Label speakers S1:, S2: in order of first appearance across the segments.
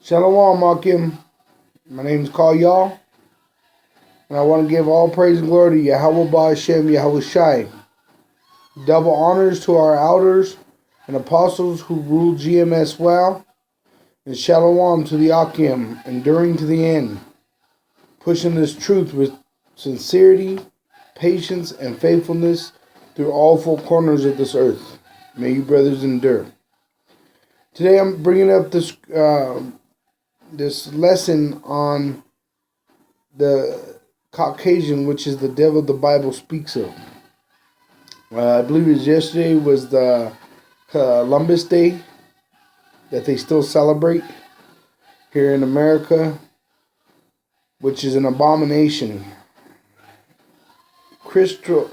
S1: Shalom, Akim. My name is Y'all, and I want to give all praise and glory to Yahweh Ba'Hashem, Yahweh Shai. Double honors to our elders and apostles who ruled GMS well, and Shalom to the Akim, enduring to the end, pushing this truth with sincerity, patience, and faithfulness through all four corners of this earth. May you brothers endure. Today I'm bringing up this lesson on the Caucasian, which is the devil the Bible speaks of. I believe yesterday was the Columbus Day that they still celebrate here in America, which is an abomination. Cristoforo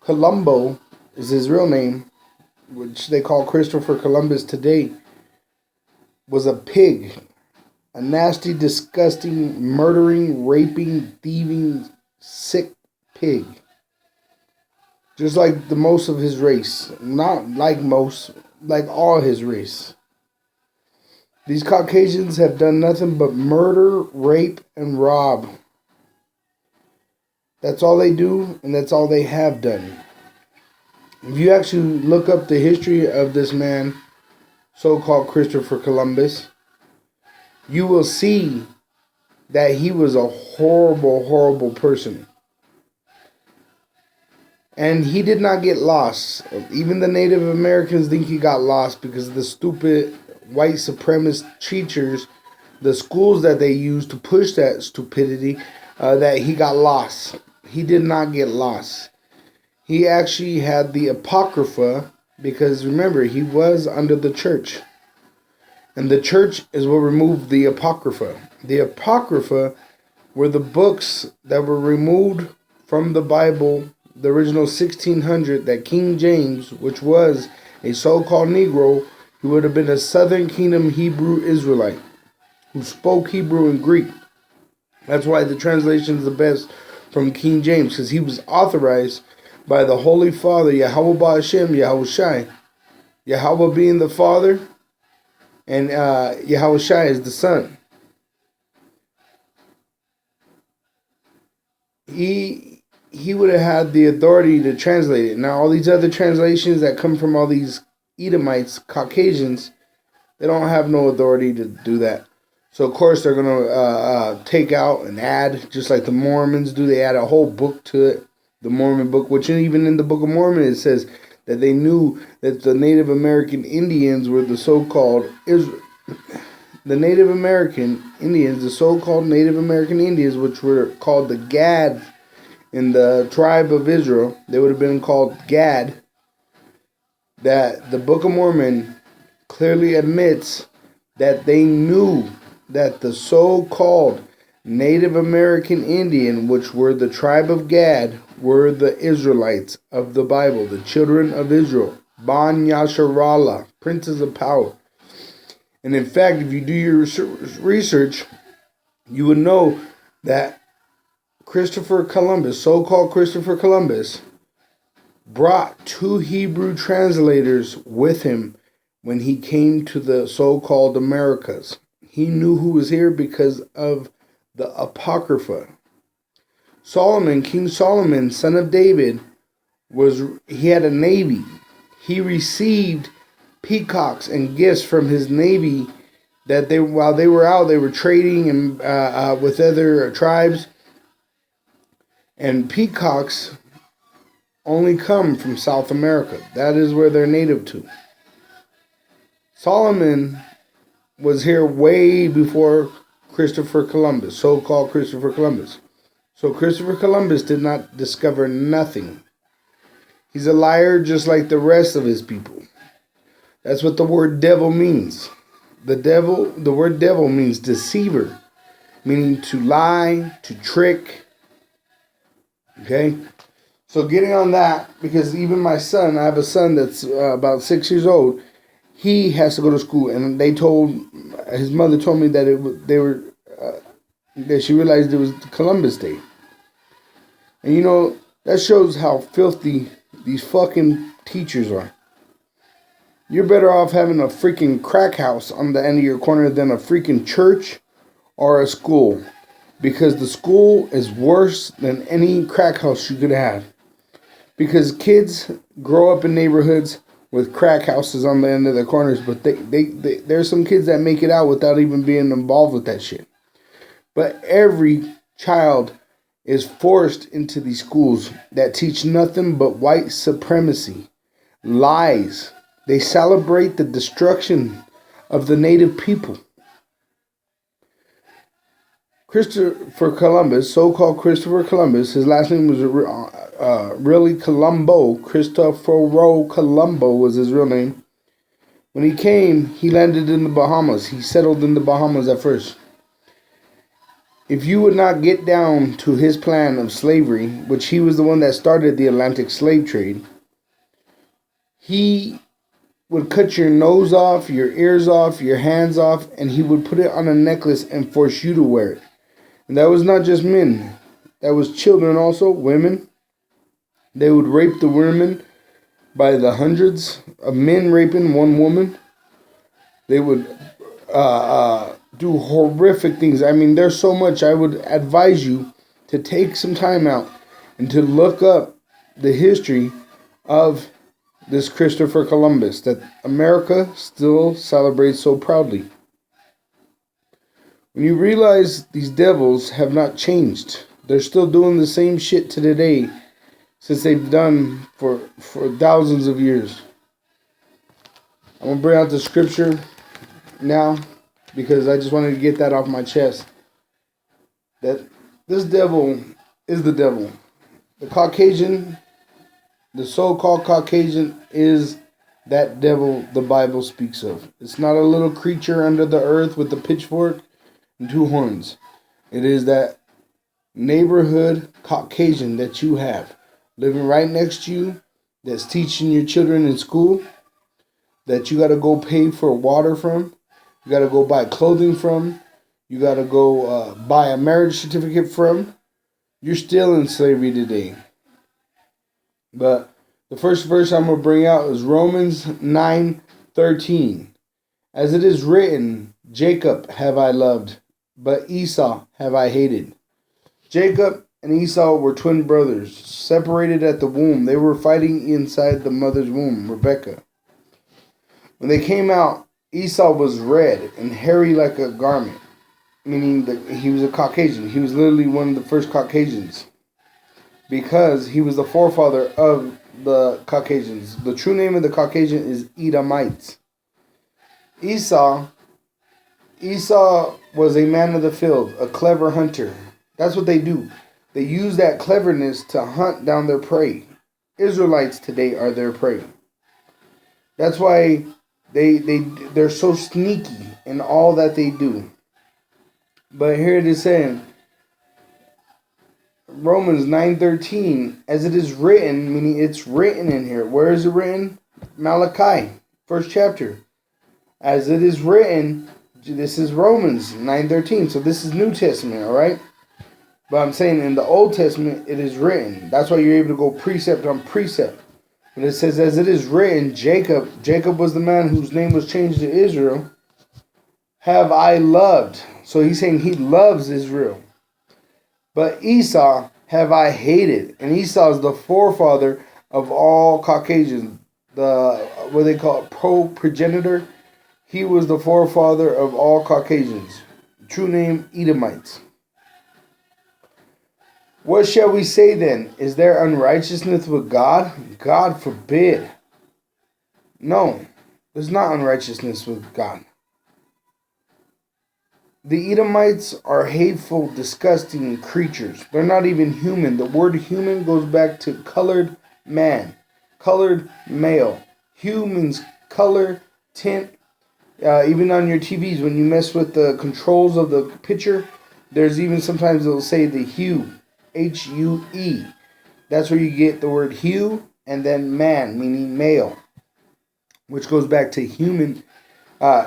S1: Colombo is his real name, which they call Christopher Columbus today, was a pig. A nasty, disgusting, murdering, raping, thieving, sick pig. Just like the most of his race. Not like most, like all his race. These Caucasians have done nothing but murder, rape, and rob. That's all they do, and that's all they have done. If you actually look up the history of this man, so-called Christopher Columbus, you will see that he was a horrible, horrible person. And he did not get lost. Even the Native Americans think he got lost because of the stupid white supremacist teachers, the schools that they used to push that stupidity, that he got lost. He did not get lost. He actually had the Apocrypha, because remember, he was under the church. And the church is what removed the Apocrypha. The Apocrypha were the books that were removed from the Bible, the original 1600, that King James, which was a so-called Negro, he would have been a Southern Kingdom Hebrew Israelite who spoke Hebrew and Greek. That's why the translation is the best from King James, because he was authorized by the Holy Father, Yahweh Ba'Hashem, Yahweh Shai. Yahweh being the Father, and Yahweh Shai is the Son. He would have had the authority to translate it. Now, all these other translations that come from all these Edomites, Caucasians, they don't have no authority to do that. So, of course, they're going to take out and add, just like the Mormons do. They add a whole book to it. The Mormon book, which even in the Book of Mormon, it says that they knew that the Native American Indians were the so-called the Native American Indians, the so-called Native American Indians, which were called the Gad in the tribe of Israel. They would have been called Gad. That the Book of Mormon clearly admits that they knew that the so-called Native American Indian, which were the tribe of Gad, were the Israelites of the Bible, the children of Israel, Ban Yasharallah, princes of power. And in fact, if you do your research, you would know that Christopher Columbus, so-called Christopher Columbus, brought 2 Hebrew translators with him when he came to the so-called Americas. He knew who was here because of the Apocrypha. Solomon, King Solomon, son of David, he had a navy. He received peacocks and gifts from his navy that while they were out, they were trading and with other tribes. And peacocks only come from South America. That is where they're native to. Solomon was here way before Christopher Columbus, so-called Christopher Columbus. So Christopher Columbus did not discover nothing. He's a liar just like the rest of his people. That's what the word devil means. The word devil means deceiver, meaning to lie, to trick. Okay? So getting on that, because even my son, I have a son that's about 6 years old, he has to go to school, and his mother told me that that she realized it was Columbus Day. And you know, that shows how filthy these fucking teachers are. You're better off having a freaking crack house on the end of your corner than a freaking church or a school. Because the school is worse than any crack house you could have. Because kids grow up in neighborhoods with crack houses on the end of the corners, but there's some kids that make it out without even being involved with that shit. But every child is forced into these schools that teach nothing but white supremacy, lies. They celebrate the destruction of the native people. Christopher Columbus, so-called Christopher Columbus, his last name was really Colombo. Cristoforo Colombo was his real name. When he came, he landed in the Bahamas. He settled in the Bahamas at first. If you would not get down to his plan of slavery, which he was the one that started the Atlantic slave trade, he would cut your nose off, your ears off, your hands off, and he would put it on a necklace and force you to wear it. And that was not just men. That was children also, women. They would rape the women by the hundreds of men raping one woman. They would do horrific things. I mean, there's so much. I would advise you to take some time out and to look up the history of this Christopher Columbus that America still celebrates so proudly. When you realize these devils have not changed, they're still doing the same shit to today since they've done for thousands of years. I'm going to bring out the scripture now because I just wanted to get that off my chest. That this devil is the devil. The Caucasian, the so-called Caucasian, is that devil the Bible speaks of. It's not a little creature under the earth with a pitchfork and two horns. It is that neighborhood Caucasian that you have living right next to you, that's teaching your children in school, that you got to go pay for water from, you got to go buy clothing from, you got to go buy a marriage certificate from. You're still in slavery today. But the first verse I'm going to bring out is Romans 9:13. As it is written, Jacob have I loved, but Esau have I hated. Jacob and Esau were twin brothers, separated at the womb. They were fighting inside the mother's womb, Rebecca. When they came out, Esau was red and hairy like a garment, meaning that he was a Caucasian. He was literally one of the first Caucasians because he was the forefather of the Caucasians. The true name of the Caucasian is Edomites. Esau was a man of the field, a clever hunter. That's what they do. They use that cleverness to hunt down their prey. Israelites today are their prey. That's why they're so sneaky in all that they do. But here it is saying, Romans 9:13, as it is written, meaning it's written in here. Where is it written? Malachi, first chapter. As it is written, this is Romans 9:13. So this is New Testament, all right? But I'm saying in the Old Testament, it is written. That's why you're able to go precept on precept. But it says, as it is written, Jacob was the man whose name was changed to Israel, have I loved. So he's saying he loves Israel. But Esau have I hated. And Esau is the forefather of all Caucasians. What they call it, progenitor. He was the forefather of all Caucasians. True name, Edomites. What shall we say then? Is there unrighteousness with God? God forbid. No, there's not unrighteousness with God. The Edomites are hateful, disgusting creatures. They're not even human. The word human goes back to colored man, colored male. Hue means color, tint. Even on your TVs, when you mess with the controls of the picture, there's even sometimes it'll say the hue. H-U-E. That's where you get the word hue and then man, meaning male, which goes back to human.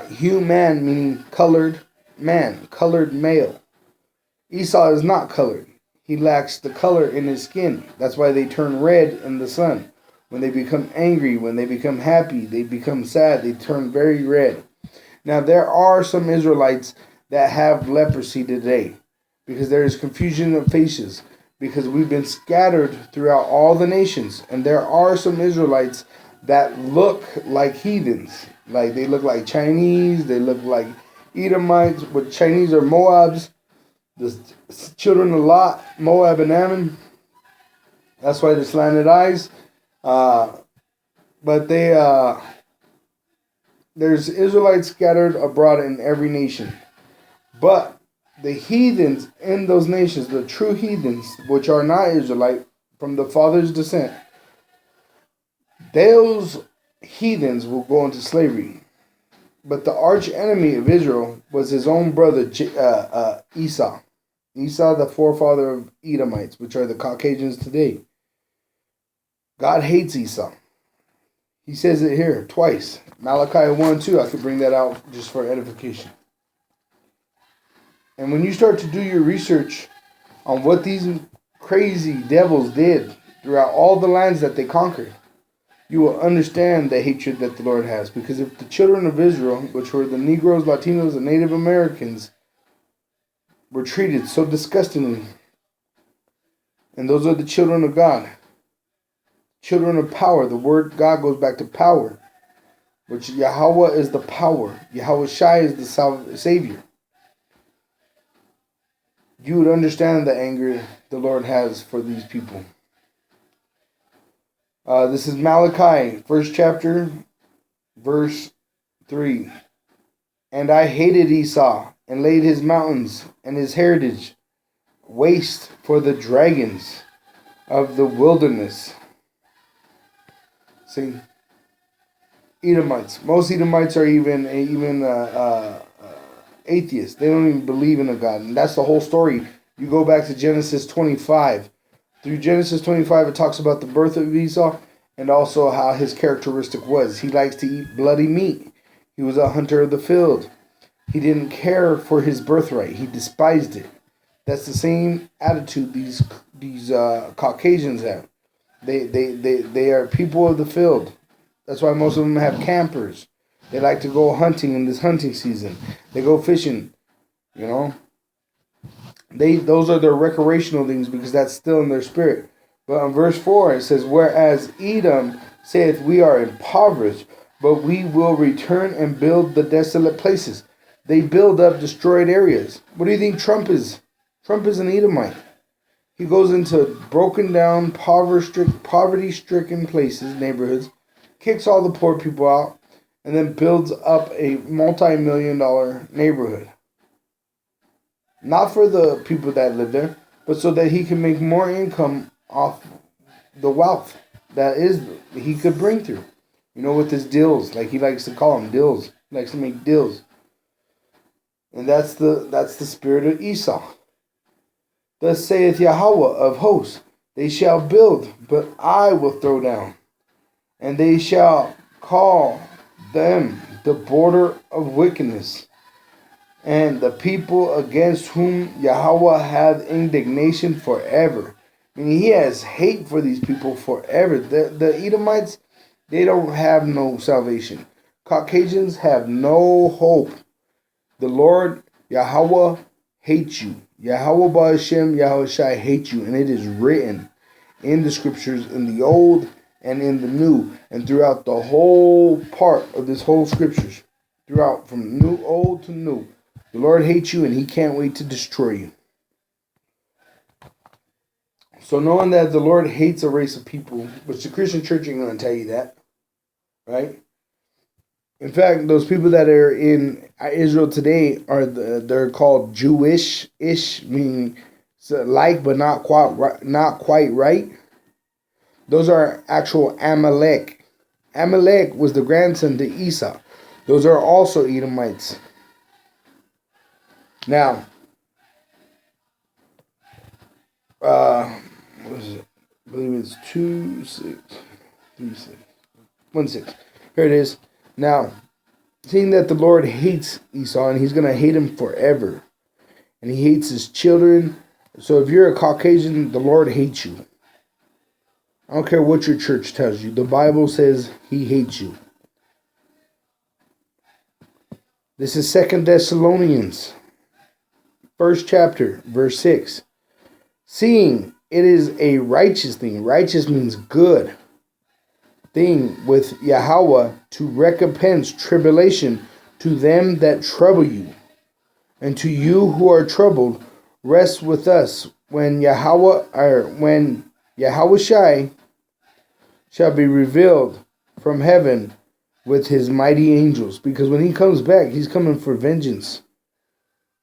S1: Human meaning colored man, colored male. Esau is not colored. He lacks the color in his skin. That's why they turn red in the sun. When they become angry, when they become happy, they become sad, they turn very red. Now, there are some Israelites that have leprosy today because there is confusion of faces, because we've been scattered throughout all the nations. And there are some Israelites that look like heathens. Like they look like Chinese, they look like Edomites, but Chinese are Moabs, the children of Lot, Moab and Ammon. That's why they're slanted eyes. But there's Israelites scattered abroad in every nation. But the heathens in those nations, the true heathens, which are not Israelite, from the father's descent, those heathens will go into slavery. But the arch enemy of Israel was his own brother, Esau. Esau, the forefather of Edomites, which are the Caucasians today. God hates Esau. He says it here twice. Malachi 1:2. I could bring that out just for edification. And when you start to do your research on what these crazy devils did throughout all the lands that they conquered, you will understand the hatred that the Lord has. Because if the children of Israel, which were the Negroes, Latinos, and Native Americans, were treated so disgustingly, and those are the children of God, children of power. The word God goes back to power, which Yahweh is the power. Yahweh Shai is the Savior. You would understand the anger the Lord has for these people. This is Malachi, first chapter, verse 3. And I hated Esau, and laid his mountains and his heritage waste for the dragons of the wilderness. See, Edomites. Most Edomites are even atheists. They don't even believe in a God. And that's the whole story. You go back to Genesis 25. Through Genesis 25, it talks about the birth of Esau and also how his characteristic was. He likes to eat bloody meat. He was a hunter of the field. He didn't care for his birthright. He despised it. That's the same attitude these Caucasians have. They are people of the field. That's why most of them have campers. They like to go hunting in this hunting season. They go fishing, you know. Those are their recreational things because that's still in their spirit. But in verse 4 it says, whereas Edom saith, we are impoverished, but we will return and build the desolate places. They build up destroyed areas. What do you think Trump is? Trump is an Edomite. He goes into broken down, poverty-stricken places, neighborhoods, kicks all the poor people out, and then builds up a multi-million-dollar neighborhood. Not for the people that live there, but so that he can make more income off the wealth that he could bring through. You know, with his deals, like he likes to call them deals. He likes to make deals. And that's the spirit of Esau. Thus saith Yahweh of hosts, they shall build, but I will throw down. And they shall call them the border of wickedness, and the people against whom Yahweh hath indignation forever. Meaning he has hate for these people forever. The Edomites, they don't have no salvation. Caucasians have no hope. The Lord, Yahweh, hates you. Yahweh Ba'ashem, Yahweh Shai hates you. And it is written in the scriptures, in the Old and in the New, and throughout the whole part of this whole scriptures. Throughout, from new, old to new. The Lord hates you and he can't wait to destroy you. So knowing that the Lord hates a race of people, which the Christian church ain't going to tell you that, right? In fact, those people that are in Israel today they're called Jewish-ish, meaning like but not quite right. Those are actual Amalek. Amalek was the grandson to Esau. Those are also Edomites. Now, what is it? I believe it's 2:6. Here it is. Now, seeing that the Lord hates Esau, and he's going to hate him forever, and he hates his children. So if you're a Caucasian, the Lord hates you. I don't care what your church tells you. The Bible says he hates you. This is 2 Thessalonians, 1st chapter, verse 6. Seeing it is a righteous thing. Righteous means good thing with Yahweh to recompense tribulation to them that trouble you. And to you who are troubled, rest with us when Yahweh Shai shall be revealed from heaven with his mighty angels. Because when he comes back, he's coming for vengeance.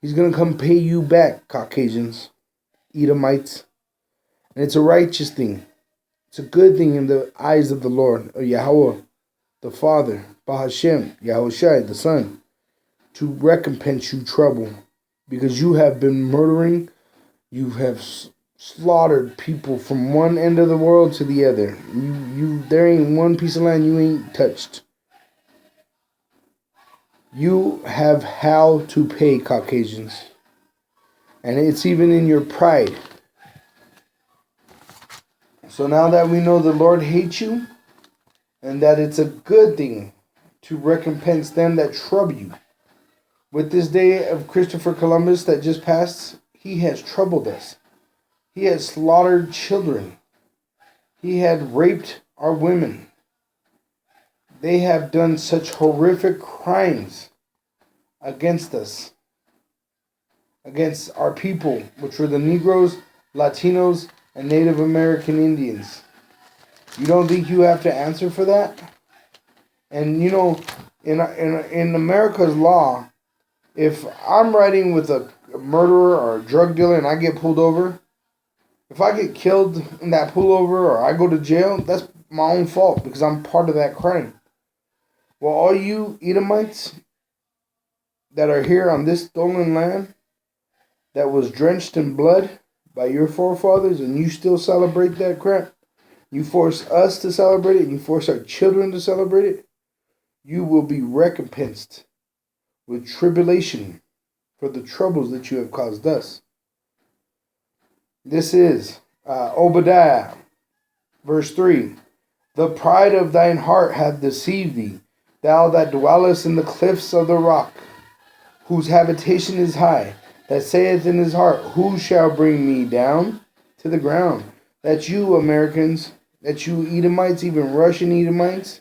S1: He's going to come pay you back, Caucasians, Edomites. And it's a righteous thing. It's a good thing in the eyes of the Lord, of Yahweh, the Father, Bahashem, Yahweh Shai, the Son, to recompense you trouble. Because you have been murdering, you have slaughtered people from one end of the world to the other. There ain't one piece of land you ain't touched. You have how to pay, Caucasians. And it's even in your pride. So now that we know the Lord hates you, and that it's a good thing to recompense them that trouble you. With this day of Christopher Columbus that just passed, he has troubled us. He has slaughtered children. He had raped our women. They have done such horrific crimes against us, against our people, which were the Negroes, Latinos, and Native American Indians. You don't think you have to answer for that? And you know, in America's law, if I'm riding with a murderer or a drug dealer and I get pulled over, if I get killed in that pullover or I go to jail, that's my own fault because I'm part of that crime. Well, all you Edomites that are here on this stolen land that was drenched in blood by your forefathers, and you still celebrate that crap, you force us to celebrate it, and you force our children to celebrate it, you will be recompensed with tribulation for the troubles that you have caused us. This is Obadiah, verse 3. The pride of thine heart hath deceived thee, thou that dwellest in the cliffs of the rock, whose habitation is high, that saith in his heart, who shall bring me down to the ground? That's you, Americans. That's you, Edomites, even Russian Edomites.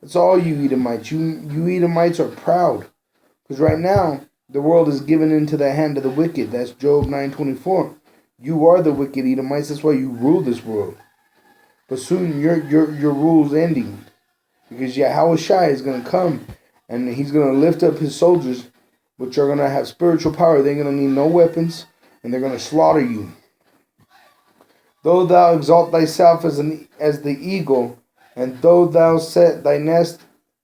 S1: That's all you Edomites. You Edomites are proud. Because right now, the world is given into the hand of the wicked. That's Job 9:24. You are the wicked Edomites. That's why you rule this world. But soon your rule's ending. Because Yahweh Shai is going to come and he's going to lift up his soldiers, which are going to have spiritual power. They're going to need no weapons, and they're going to slaughter you. Though thou exalt thyself as the eagle, and though thou set thy nest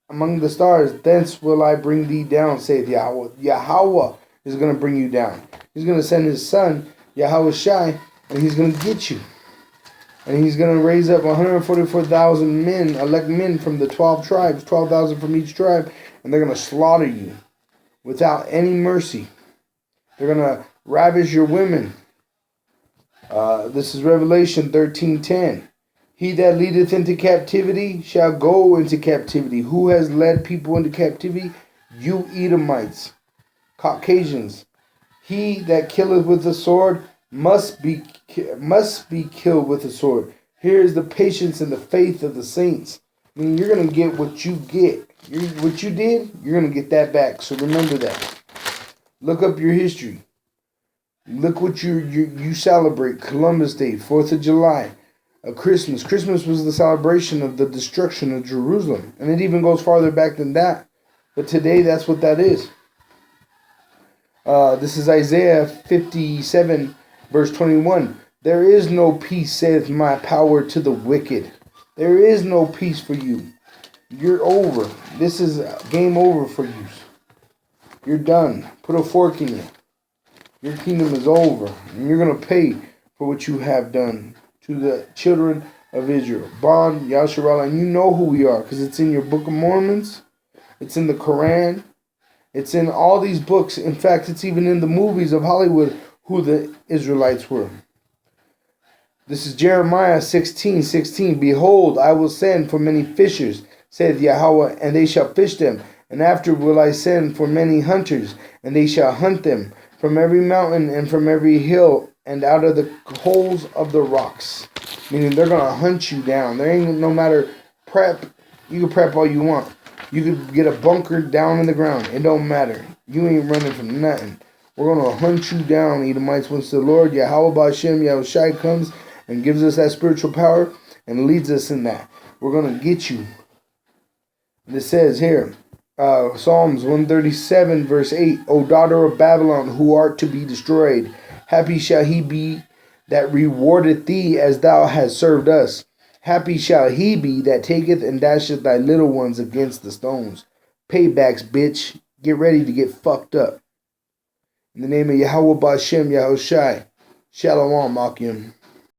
S1: among the stars, thence will I bring thee down, saith Yahweh. Yahweh is going to bring you down. He's going to send his son, Yahweh Shai, and he's going to get you. And he's going to raise up 144,000 men, elect men from the 12 tribes, 12,000 from each tribe, and they're going to slaughter you without any mercy. They're going to ravish your women. This is Revelation 13:10. He that leadeth into captivity shall go into captivity. Who has led people into captivity? You Edomites, Caucasians. He that killeth with the sword must be killed with the sword. Here is the patience and the faith of the saints. I mean, you're going to get what you get. What you did, you're going to get that back. So remember that. Look up your history. Look what you celebrate. Columbus Day, 4th of July, Christmas. Christmas was the celebration of the destruction of Jerusalem. And it even goes farther back than that. But today, that's what that is. This is Isaiah 57, verse 21. There is no peace, saith my power, to the wicked. There is no peace for you. You're over. This is game over for you. You're done. Put a fork in it. Your kingdom is over. And you're going to pay for what you have done to the children of Israel. Bond, Yasharallah. And you know who we are because it's in your Book of Mormons. It's in the Quran. It's in all these books. In fact, it's even in the movies of Hollywood who the Israelites were. This is Jeremiah 16:16. Behold, I will send for many fishers, saith Yahweh, and they shall fish them. And after will I send for many hunters, and they shall hunt them from every mountain and from every hill and out of the holes of the rocks. Meaning they're going to hunt you down. There ain't no matter prep. You can prep all you want. You could get a bunker down in the ground. It don't matter. You ain't running from nothing. We're going to hunt you down, Edomites, once the Lord, Yahweh Ba'Shem, Yahushai comes and gives us that spiritual power and leads us in that. We're going to get you. And it says here, Psalms 137 verse 8, O daughter of Babylon, who art to be destroyed, happy shall he be that rewardeth thee as thou hast served us. Happy shall he be that taketh and dasheth thy little ones against the stones. Paybacks, bitch. Get ready to get fucked up. In the name of Yahweh Ba'Shem Yahushai. Shalom, Akim.